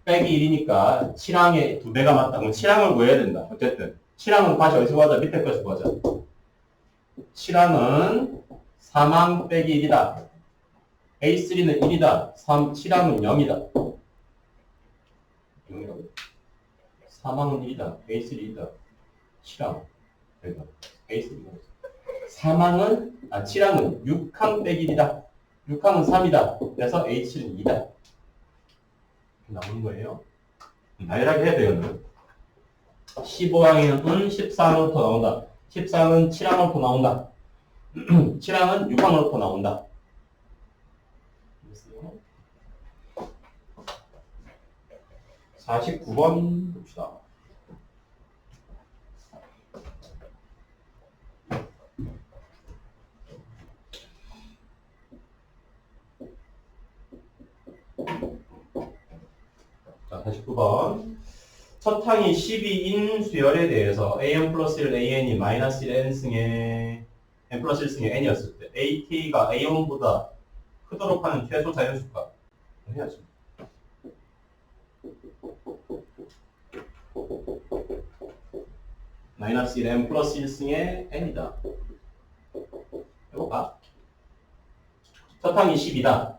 빼기 1이니까 7항의 2배가 맞다. 그럼 7항을 구해야 된다. 어쨌든 7항은 다시 어디서 구하자? 밑에 것에서 구하자. 7항은 3항 빼기 1이다. A3는 1이다. 7항은 0이다. 0이라고. 3항은 1이다. A3 1이다. 7항. 그러니까 A3. 7항은 6항 빼기 1이다. 6항은 3이다. 그래서 H는 2다. 나오는 거예요. 나열하게 해야 돼요. 15항에는 14항으로부터 나온다. 14항은 7항으로부터 나온다. 7항은 6항으로부터 나온다. 49번 봅시다. 자, 49번. 첫 항이 12인 수열에 대해서 an 플러스 1 an이 마이너스 1 n승의 n 플러스 1승의 n이었을 때 at가 a1보다 크도록 하는 최소 자연수가 해야지. 마이너스 1n 플러스 1승의 n이다. 해볼까? 첫 항이 10이다.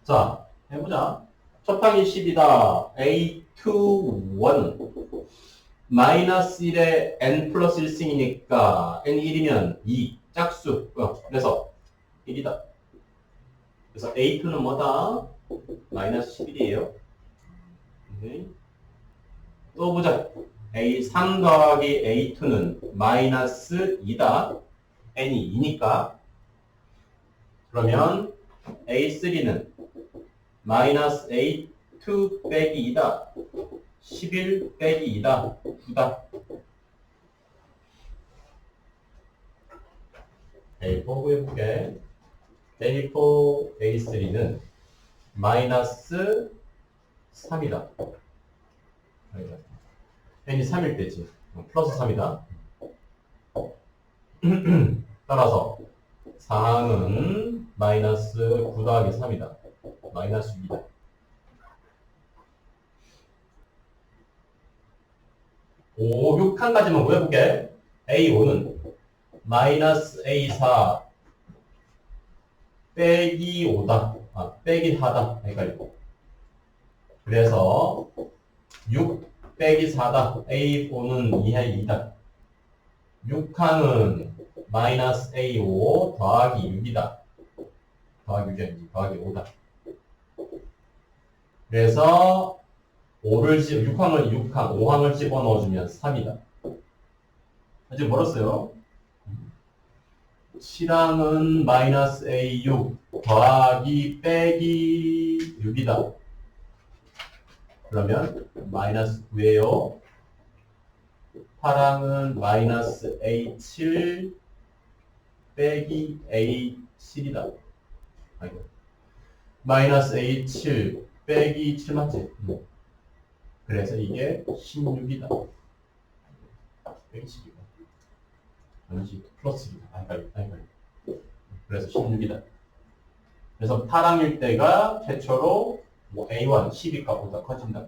자, 해보자. 첫 항이 10이다. A2, 1. 마이너스 1에 n 플러스 1승이니까 n이 1이면 2. 짝수. 그래서 1이다. 그래서 A2는 뭐다? 마이너스 11이에요. 또 보자. A3 더하기 A2는 마이너스 2다. n이 2니까. 그러면 A3는 마이너스 A2 빼기 2다. 11 빼기 2다. 9다. A4 구해볼게. A4, A3는 마이너스 3이다. n이 3일 때지. 플러스 3이다. 따라서 4항은 마이너스 9 더하기 3이다. 마이너스 2다. 5, 6항까지만 구해볼게. A5는 마이너스 A4 빼기 5다. 빼기 4다. 헷갈리고. 그래서 6 빼기 4다. A4는 2의 2다. 6항은 마이너스 A5 더하기 6이다. 더하기 6이 아니지. 더하기 5다. 그래서 6항을 6항, 5항을 집어넣어주면 3이다. 아직 멀었어요. 7항은 마이너스 A6 더하기 빼기 6이다. 그러면 마이너스 9예요. 8항은 마이너스 A7 빼기 A7이다. 아이고. 마이너스 A7 빼기 7 맞지? 그래서 이게 16이다. 빼기 10이다. 아니지, 플러스 2다. 그래서 16이다. 그래서 8항일 때가 최초로 A1, 12값보다 커진다.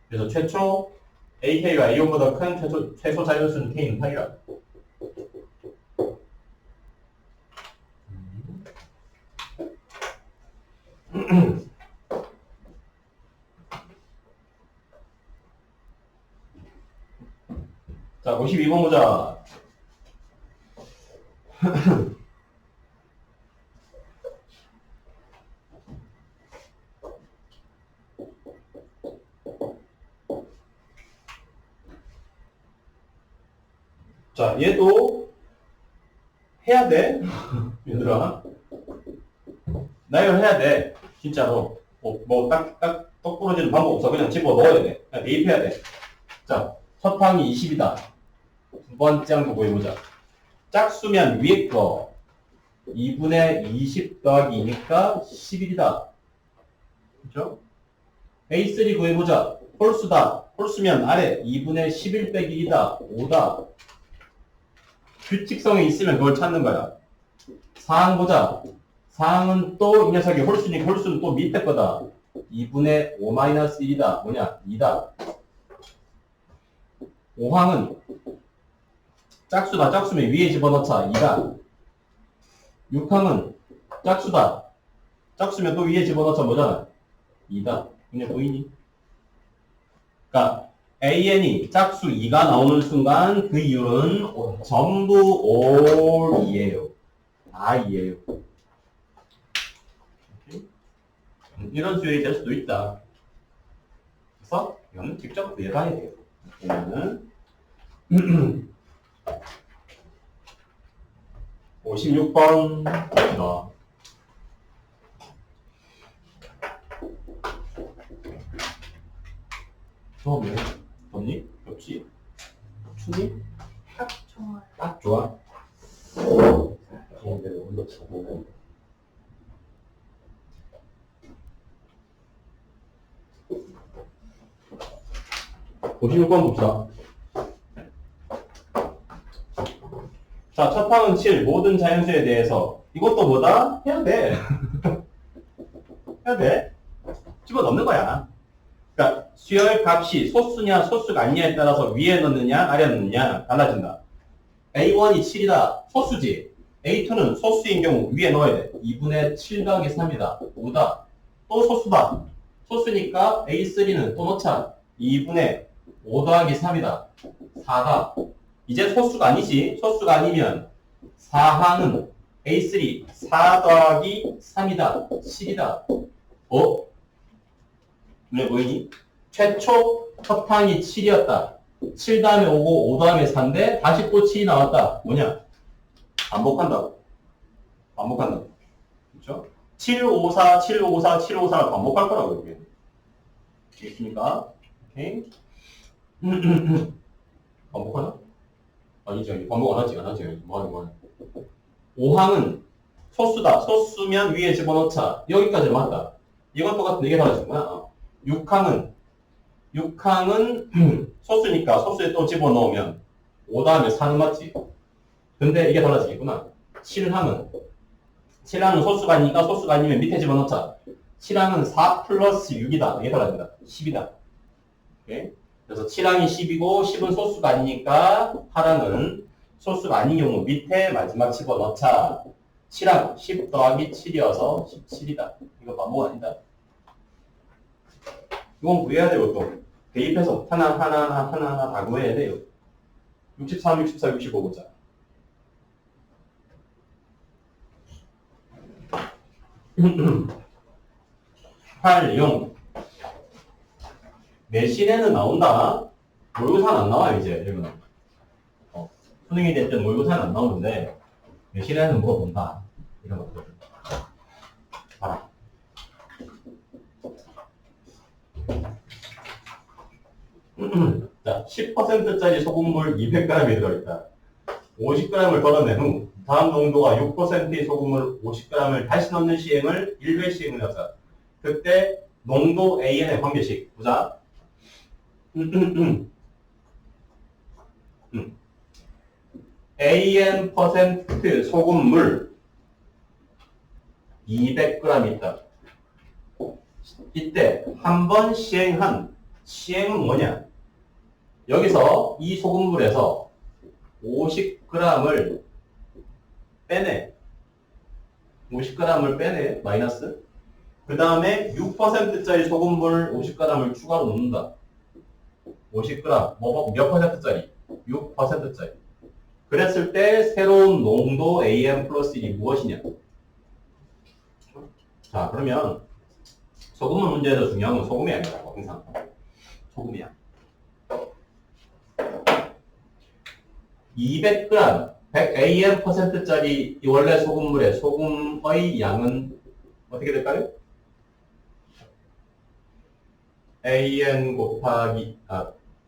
그래서 최초 AK가 A1보다 큰 최소 자연수는 K는 8이라. 자, 52번 보자. 자, 얘도 해야 돼. 얘들아. 나열해야 돼. 진짜로. 떡 부러지는 방법 없어. 그냥 집어 넣어야 돼. 그냥 대입해야 돼. 자, 첫 항이 20이다. 두 번째 항도 구해보자. 짝수면 위에 거 2분의 20 더하기 2니까 11이다. 그죠? A3 구해보자. 홀수다. 홀수면 아래 2분의 11 빼기 2다. 5다. 규칙성이 있으면 그걸 찾는 거야. 4항 보자. 4항은 또 이 녀석이 홀수니까 홀수는 또 밑에 거다. 2분의 5 마이너스 1이다. 뭐냐? 2다. 5항은 짝수다. 짝수면 위에 집어넣자. 2다. 6항은 짝수다. 짝수면 또 위에 집어넣자. 뭐잖아? 2다. 그냥 보이니? 그러니까 AN이 짝수 2가 나오는 순간 그 이유는 전부 all이에요. 다 2예요. 이런 수열이 될 수도 있다. 그래서 이거는 직접 구해봐야 돼요. 보면은 56번 봅니다. 처음에 덥니? 덥지? 춥니? 딱 좋아요. 딱 좋아. 얘네들 온도 차고 56번 봅시다. 자, 첫 항은 7. 모든 자연수에 대해서. 이것도 뭐다? 해야 돼. 해야 돼. 집어넣는 거야. 그러니까 수열 값이 소수냐 소수가 아니냐에 따라서 위에 넣느냐 아래 넣느냐 달라진다. A1이 7이다. 소수지. A2는 소수인 경우 위에 넣어야 돼. 2분의 7 더하기 3이다. 5다. 또 소수다. 소수니까 A3는 또 넣자. 2분의 5 더하기 3이다. 4다. 이제 소수가 아니지. 소수가 아니면 4항은 A3 4 더하기 3이다. 7이다. 눈에 보이니? 최초 첫 항이 7이었다. 7 다음에 5고 5 다음에 4인데 다시 또 7이 나왔다. 뭐냐? 반복한다고. 반복한다고. 그렇죠? 7, 5, 4, 7, 5, 4, 7, 5, 4를 반복할 거라고 이게. 알겠습니까? 오케이. 반복하나? 아니죠. 반복 안 하지, 안 하지. 뭐하는. 5항은 소수다. 소수면 위에 집어넣자. 여기까지 맞다. 이건 똑같은 이게 달라진 거야. 6항은 소수니까 소수에 또 집어넣으면 5 다음에 4는 맞지. 근데 이게 달라지겠구나. 7항은 소수가 아니니까 소수가 아니면 밑에 집어넣자. 7항은 4 플러스 6이다. 이게 달라진다. 10이다. 오케이? 그래서 7항이 10이고 10은 소수가 아니니까 8항은 소수가 아닌 경우 밑에 마지막 집어넣자. 7항 10 더하기 7이어서 17이다. 이거 반복 아니다. 이건 구해야 돼요, 또. 대입해서 하나 다 구해야 돼요. 63, 64, 65 보자. 활용. 내신에는 나온다. 모의고사는 안 나와요, 이제. 이거는. 수능이 될 때는 모의고사는 안 나오는데, 내신에는 물어본다. 이런 것들. 봐라. 자, 10%짜리 소금물 200g이 들어있다. 50g을 덜어낸 후 다음 농도가 6%의 소금물 50g을 다시 넣는 시행을 1회 시행을 하자. 그때 농도 AN의 관계식 보자. AN 퍼센트 소금물 200g 있다. 이때 한 번 시행은 뭐냐? 여기서 이 소금물에서 50g을 빼내. 50g을 빼내. 마이너스. 그 다음에 6%짜리 소금물 50g을 추가로 넣는다. 50g. 몇 퍼센트짜리? 6%짜리. 그랬을 때 새로운 농도 AN 플러스 1이 무엇이냐? 자, 그러면 소금물 문제에서 중요한 건 소금의 양이라고 항상. 소금의 양. 200g, 100 AN 퍼센트짜리 원래 소금물의 소금의 양은 어떻게 될까요? AN 곱하기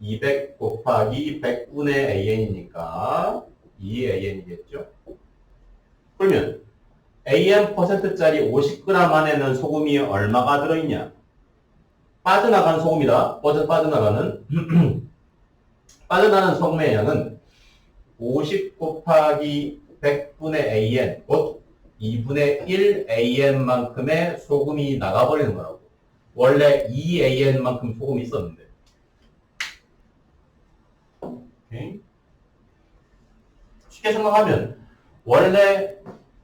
200 곱하기 100분의 AN이니까 2AN이겠죠? 그러면 AN 퍼센트짜리 50g 안에는 소금이 얼마가 들어있냐? 빠져나가는 소금이다. 빠져나가는 빠져나가는 소금의 양은 50 곱하기 100분의 AN, 곧 2분의 1 AN만큼의 소금이 나가버리는 거라고. 원래 2AN만큼 소금이 있었는데. 오케이. 쉽게 생각하면 원래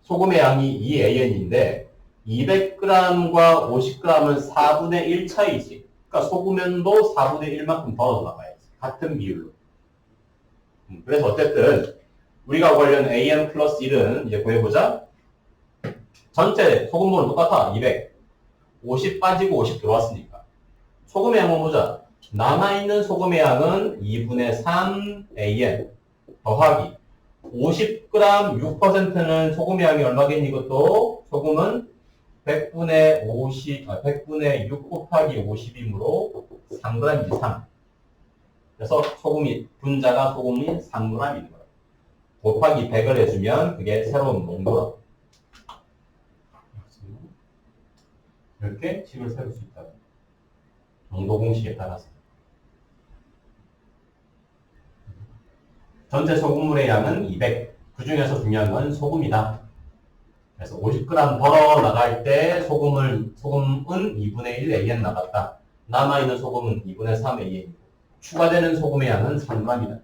소금의 양이 2AN인데 200g과 50g은 4분의 1 차이지. 그러니까 소금연도 4분의 1만큼 덜어서 나가야지. 같은 비율로. 그래서 어쨌든 우리가 관련 AN 플러스 1은 이제 구해보자. 전체 소금물은 똑같아. 200. 50 빠지고 50 들어왔으니까. 소금의 양만 보자. 남아있는 소금의 양은 2분의 3 AN 더하기 50g 6%는 소금의 양이 얼마겠니? 이것도 소금은 100분의 6 곱하기 50이므로 3g이지 3. 그래서 소금이 분자가 소금이 3g이는 거야. 곱하기 100을 해주면 그게 새로운 농도라고. 이렇게 식을 세울 수 있다. 농도 공식에 따라서. 전체 소금물의 양은 200. 그 중에서 중요한 건 소금이다. 그래서 50g 덜어 나갈 때 소금은 2분의 1 AN 나갔다. 남아있는 소금은 2분의 3 AN이고 추가되는 소금의 양은 3g이다.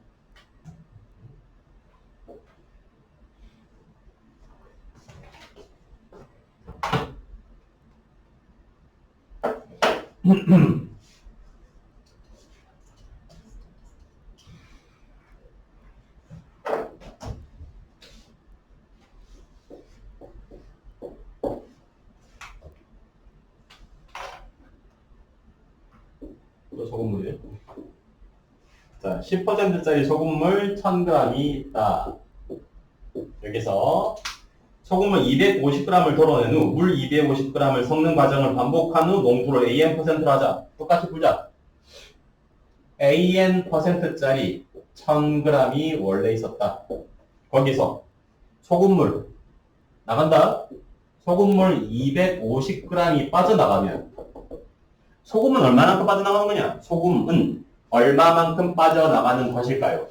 또 소금물이에요. 자, 10%짜리 소금물 1000g이 있다. 여기서 소금물 250g을 덜어낸 후 물 250g을 섞는 과정을 반복한 후 농도를 AN%로 하자. 똑같이 풀자. AN%짜리 1000g이 원래 있었다. 거기서 소금물 나간다. 소금물 250g이 빠져나가면 소금은 얼마만큼 빠져나가는 거냐? 소금은 얼마만큼 빠져나가는 것일까요?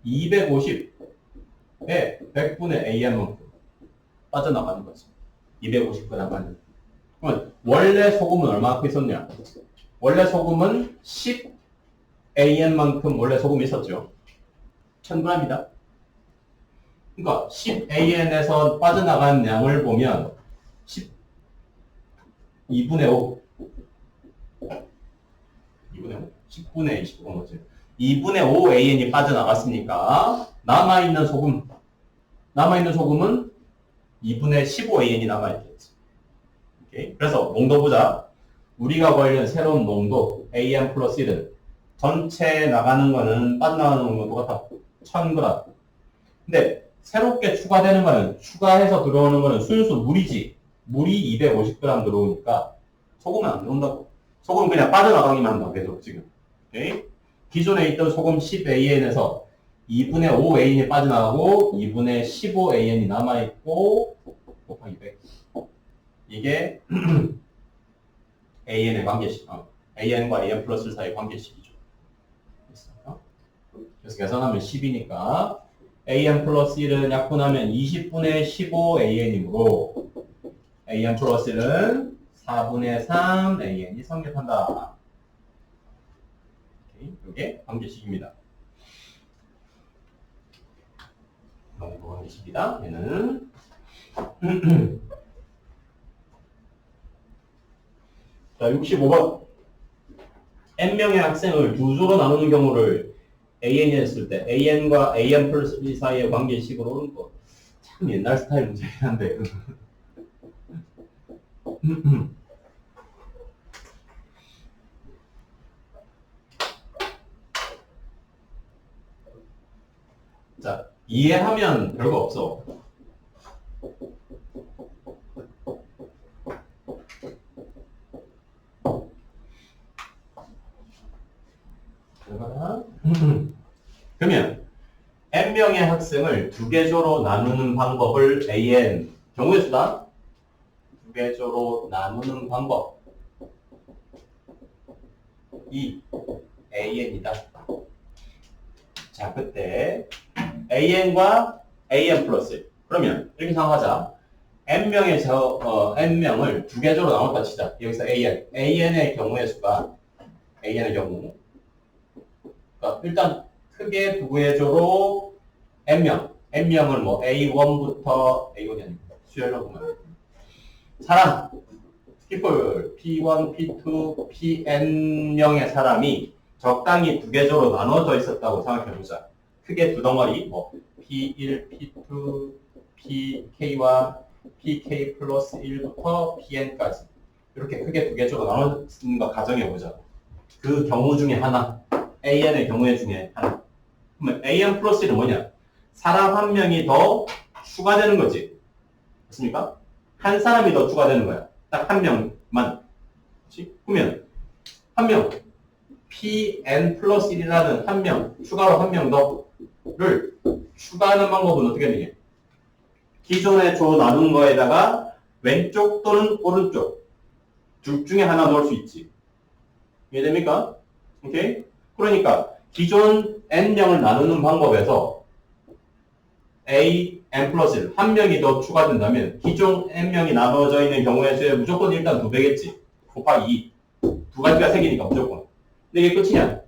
250에 100분의 AN만큼 빠져나가는 거지. 250g 안에. 그러면 원래 소금은 얼마만큼 있었냐? 원래 소금은 10 AN만큼 원래 소금이 있었죠. 1000g이다. 그러니까 10 AN에서 빠져나간 양을 보면 2분의 5. 2분의 5? 10분의 20 그런 거지. 2분의 5 AN이 빠져나갔으니까 남아있는 소금은 2분의 15 AN이 남아있겠지. 오케이? 그래서 농도 보자. 우리가 관련 새로운 농도 AN 플러스 1은 전체 나가는 거는 빠져나가는 농도 똑같아. 1000g. 근데 새롭게 추가되는 거는 추가해서 들어오는 거는 순수 물이지. 물이 250g 들어오니까 소금은 안 들어온다고. 소금은 그냥 빠져나가기만 한다고 계속 지금. 오케이? 기존에 있던 소금 10AN에서 2분의 5AN이 빠져나가고 2분의 15AN이 남아있고 곱하기 100. 이게 AN의 관계식. AN과 AN 플러스 사이의 관계식이죠. 그래서 계산하면 10이니까 AN 플러스 1은 약분하면 20분의 15AN이므로 AN 플러스 1은 4분의 3 AN이 성립한다. 이게 관계식입니다. 농도 관계식이다. 얘는 자, 65번. n명의 학생을 두 조로 나누는 경우를 AN이 했을 때 AN과 AN 플러스 1 사이의 관계식으로는 또 참 옛날 스타일 문제긴 한데 자, 이해하면 별거 없어. 그러면 n명의 학생을 두 개 조로 나누는 방법을 AN 경우의 수다 두 개 조로 나누는 방법 이 AN이다. 자, 그때 AN과 AN 플러스 그러면 이렇게 생각하자. n명을 두 개 조로 나눴다 치자. 여기서 AN의 경우의 수가 AN의 경우 그러니까 일단 크게 두 개 조로 n명을 뭐 A1부터 A1이 아니고 수열로 보면 사람 people P1, P2, Pn명의 사람이 적당히 두 계조로 나눠져 있었다고 생각해보자. 크게 두 덩어리, 뭐 P1, P2, PK와 PK 플러스 1부터 PN까지 이렇게 크게 두 계조로 나눠진 거 가정해보자. 그 경우 중에 하나, AN의 경우에 중에 하나. 그러면 AN 플러스 1은 뭐냐? 사람 한 명이 더 추가되는 거지. 맞습니까? 한 사람이 더 추가되는 거야. 딱 한 명만. 그렇지? 그러면 한 명, PN 플러스 1이라는 한 명, 추가로 한 명 더를 추가하는 방법은 어떻게 되냐? 기존에 줘 나눈 거에다가 왼쪽 또는 오른쪽 둘 중에 하나 넣을 수 있지. 이해됩니까? 오케이? 그러니까 기존 n명을 나누는 방법에서 a, n 플러스 1, 한 명이 더 추가된다면 기존 n명이 나눠져 있는 경우의 수에 무조건 일단 2배겠지. 곱하기 2. 두 가지가 생기니까 무조건. 근데 이게 끝이냐?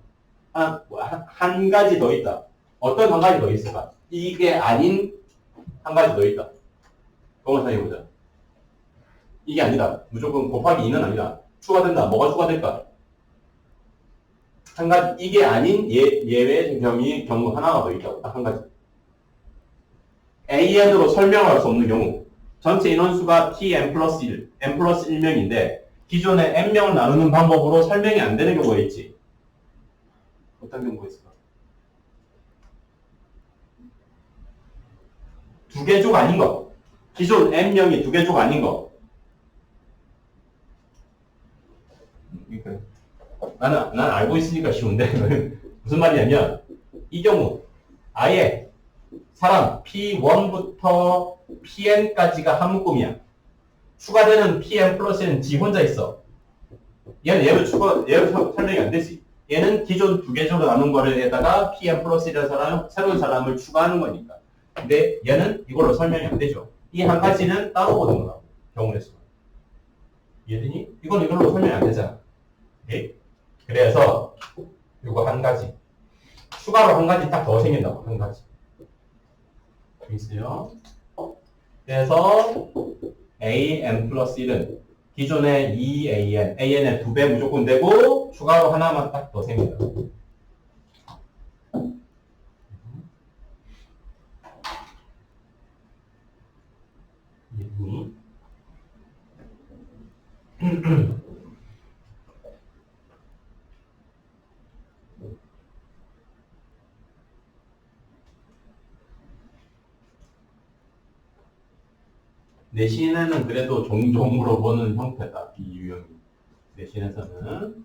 한 가지 더 있다. 어떤 한 가지 더 있을까? 이게 아닌 한 가지 더 있다. 그것만 생각해보자. 이게 아니다. 무조건 곱하기 2는 아니다. 추가된다. 뭐가 추가될까? 한 가지, 이게 아닌 예외 경우 하나가 더 있다고. 딱 한 가지. AN으로 설명할 수 없는 경우. 전체 인원수가 TN 플러스 1, N 플러스 1명인데, 기존에 N명을 나누는 방법으로 설명이 안 되는 경우가 있지. 어떤 경우가 있을까? 두 개족 아닌 거. 기존 N명이 두 개족 아닌 거. 나는 알고 있으니까 쉬운데 무슨 말이냐면 이 경우 아예 사람 P1부터 Pn까지가 한 묶음이야. 추가되는 Pn 플러스는 지 혼자 있어. 얘는 설명이 안 되지. 얘는 기존 두 개조로 나눈 거에다가 Pn 플러스라는 사람, 새로운 사람을 추가하는 거니까. 근데 얘는 이걸로 설명이 안 되죠. 이 한 가지는 따로 보는 거라고. 경우의 수. 이해되니? 이건 이걸로 설명이 안 되잖아. 오케이? 그래서 이거 한 가지 추가로 한 가지 딱 더 생긴다고. 한 가지 있어요. 그래서 AN 플러스 1은 기존의 2AN, AN의 2배 무조건 되고 추가로 하나만 딱 더 생긴다. 내신에는 그래도 종종 물어보는 형태다. 이 유형이. 내신에서는.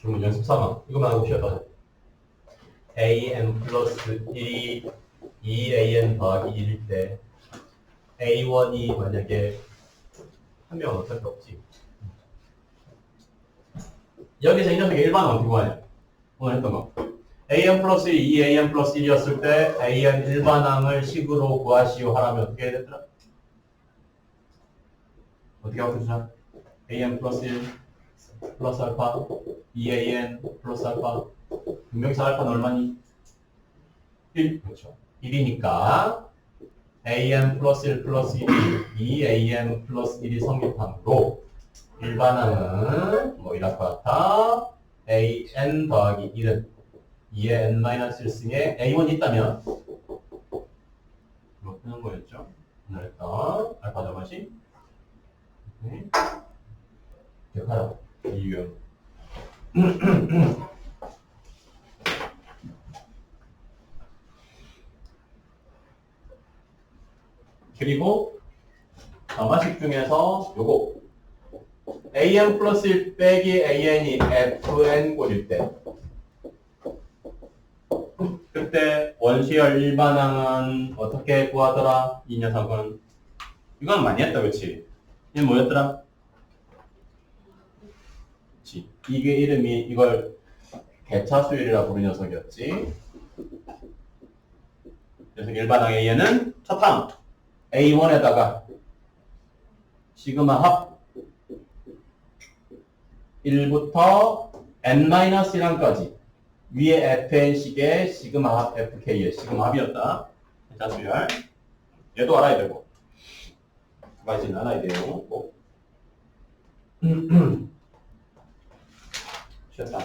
그럼 연습 삼아. 이거만 하고 쉬어도 AN 플러스 1이 2AN 더하기 1일 때 A1이 만약에 한 명은 어쩔 수 없지. 여기서 이 녀석의 일반은 어떻게 구하냐? 오늘 했던 거. AN 플러스 1, 2AN 플러스 1이었을 때 AN 일반항을 식으로 구하시오 하라면 어떻게 해야 되더라? 어떻게 하고 주자? AN 플러스 1 플러스 알파 2AN 플러스 알파 분명히서 알파는 얼마니? 1. 그렇죠. 1이니까 AN 플러스 1 플러스 1이 2AN 플러스 1이 성립함으로 일반항은 뭐 이럴 것 같아. AN 더하기 1은 2의 N-1승에 A1이 있다면 이렇게 하는 거였죠. 오늘 했던 알파 저것이 기억하라. 이 유형. 그리고 가마식 중에서 요거 AN 플러스 1 빼기 AN이 FN 꼴일 때 그때 원시열 일반항은 어떻게 구하더라? 이 녀석은 이건 많이 했다. 그렇지? 이게 뭐였더라? 그렇지. 이게 이름이 이걸 개차수열이라 부르는 녀석이었지. 그래서 일반항 AN은 첫 항 A1에다가 시그마 합 1부터 N-1항까지 위에 FN식의 시그마 합 FK의 시그마 합이었다. 자, 수열. 얘도 알아야 되고. 두 가지는 알아야 돼요. 꼭. 쉬었다.